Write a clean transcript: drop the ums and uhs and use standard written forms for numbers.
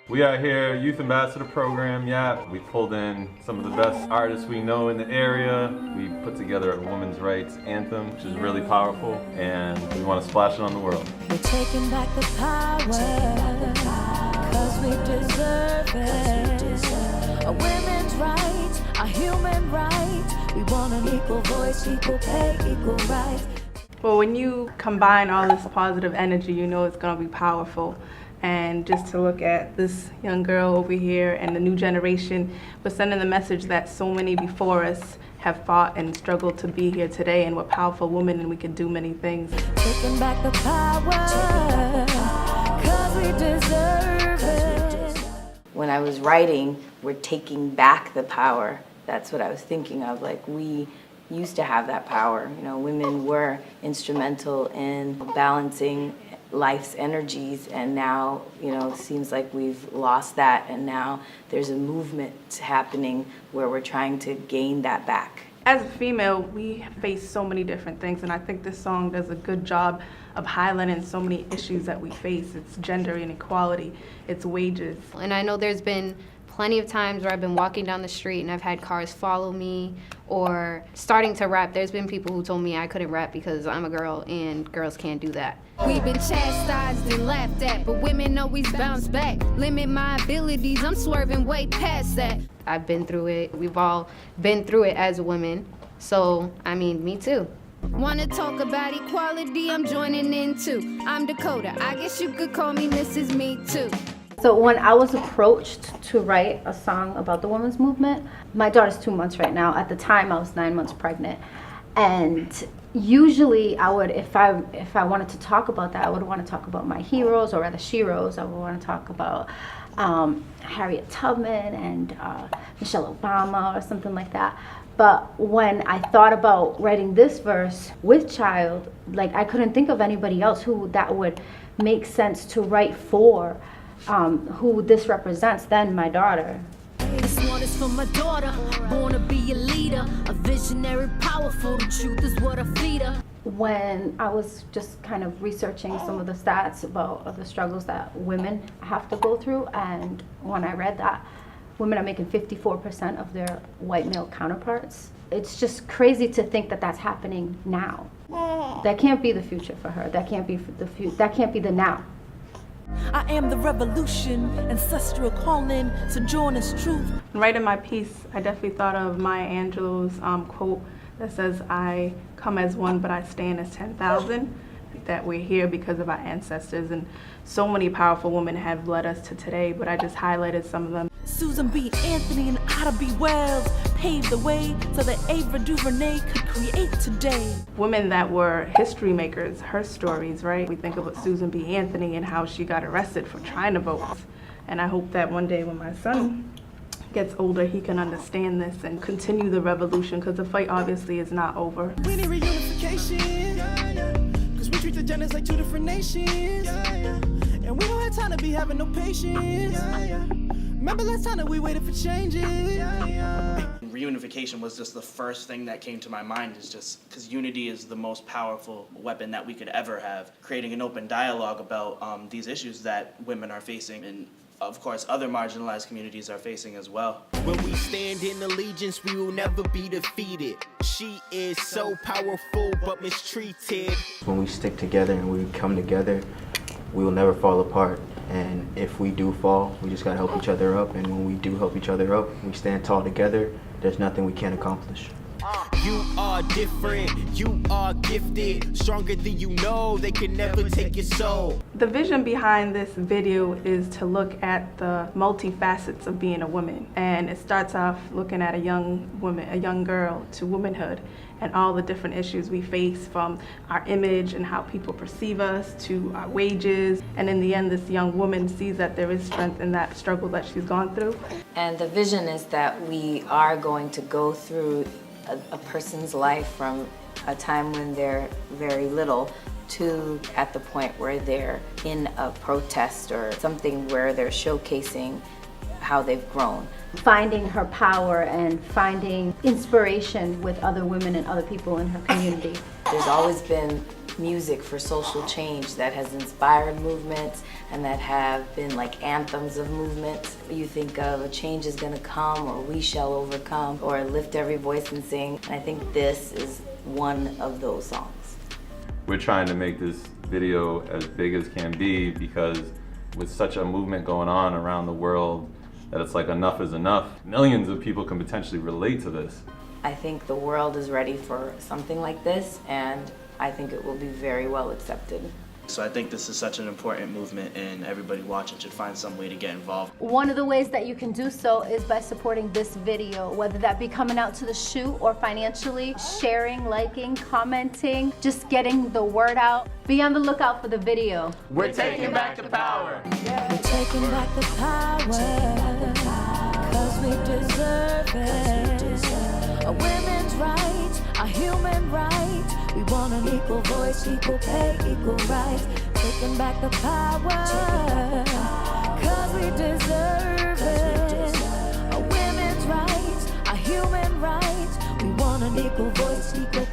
We are here, Youth Ambassador Program, We pulled in some of the best artists we know in the area. We put together a women's rights anthem, which is really powerful, and we want to splash it on the world. We're taking back the power, cause we deserve it. A women's rights, a human right. We want an equal voice, equal pay, equal rights. Well, when you combine all this positive energy, you know it's going to be powerful. And just to look at this young girl over here and the new generation, we're sending the message that so many before us have fought and struggled to be here today, and we're powerful women and we can do many things. Taking back the power, cause we deserve it. When I was writing, we're taking back the power. That's what I was thinking of. Like, we used to have that power. You know, women were instrumental in balancing life's energies, and now, you know, it seems like we've lost that, and now there's a movement happening where we're trying to gain that back. As a female, we face so many different things, and I think this song does a good job of highlighting so many issues that we face. It's gender inequality, it's wages. And I know there's been plenty of times where I've been walking down the street and I've had cars follow me, or starting to rap. There's been people who told me I couldn't rap because I'm a girl and girls can't do that. We've been chastised and laughed at, but women always bounce back. Limit my abilities, I'm swerving way past that. I've been through it. We've all been through it as women. So, I mean, me too. Wanna talk about equality, I'm joining in too. I'm Dakota, I guess you could call me Mrs. Me Too. So when I was approached to write a song about the women's movement, my daughter's 2 months right now. At the time, I was 9 months pregnant. And usually I would, if I wanted to talk about that, I would want to talk about my heroes, or rather sheroes. I would want to talk about Harriet Tubman and Michelle Obama or something like that. But when I thought about writing this verse with child, like, I couldn't think of anybody else who that would make sense to write for, who this represents than my daughter. This one is for my daughter, born to be a leader, a visionary, powerful, the truth is what I feed her. When I was just kind of researching some of the stats about the struggles that women have to go through, and when I read that women are making 54% of their white male counterparts, it's just crazy to think that that's happening now. That can't be the future for her. That can't be that can't be the now. I am the revolution, ancestral calling, Sojourner's truth. Writing my piece, I definitely thought of Maya Angelou's quote that says, "I come as one, but I stand as 10,000." That we're here because of our ancestors, and so many powerful women have led us to today, but I just highlighted some of them. Susan B. Anthony and Ida B. Wells paved the way so that Ava DuVernay could create today. Women that were history makers, her stories, right? We think about Susan B. Anthony and how she got arrested for trying to vote. And I hope that one day when my son gets older, he can understand this and continue the revolution, because the fight obviously is not over. We need reunification, cause we treat the genders like two different nations, and we don't have time to be having no patience. Remember last time that we waited for changes? Reunification was just the first thing that came to my mind, is just because unity is the most powerful weapon that we could ever have. Creating an open dialogue about these issues that women are facing, and of course other marginalized communities are facing as well. When we stand in allegiance, we will never be defeated. She is so powerful but mistreated. When we stick together and we come together, we will never fall apart. And if we do fall, we just gotta help each other up. And when we do help each other up, we stand tall together, there's nothing we can't accomplish. You are different, you are gifted, stronger than you know, they can never take your soul. The vision behind this video is to look at the multifacets of being a woman. And it starts off looking at a young woman, a young girl, to womanhood, and all the different issues we face, from our image and how people perceive us to our wages. And in the end, this young woman sees that there is strength in that struggle that she's gone through. And the vision is that we are going to go through a person's life from a time when they're very little to at the point where they're in a protest or something where they're showcasing how they've grown. Finding her power and finding inspiration with other women and other people in her community. There's always been music for social change that has inspired movements and that have been like anthems of movements. You think of a change is gonna come, or we shall overcome, or lift every voice and sing. And I think this is one of those songs. We're trying to make this video as big as can be, because with such a movement going on around the world that it's like enough is enough. Millions of people can potentially relate to this. I think the world is ready for something like this, and I think it will be very well accepted. So I think this is such an important movement, and everybody watching should find some way to get involved. One of the ways that you can do so is by supporting this video, whether that be coming out to the shoot or financially, sharing, liking, commenting, just getting the word out. Be on the lookout for the video. We're taking back the power. We're taking back the power, 'cause we deserve it. A women's right, a human right. We want an equal voice, equal pay, equal rights. Taking back the power, 'cause we deserve it. A women's right, a human right. We want an equal voice, equal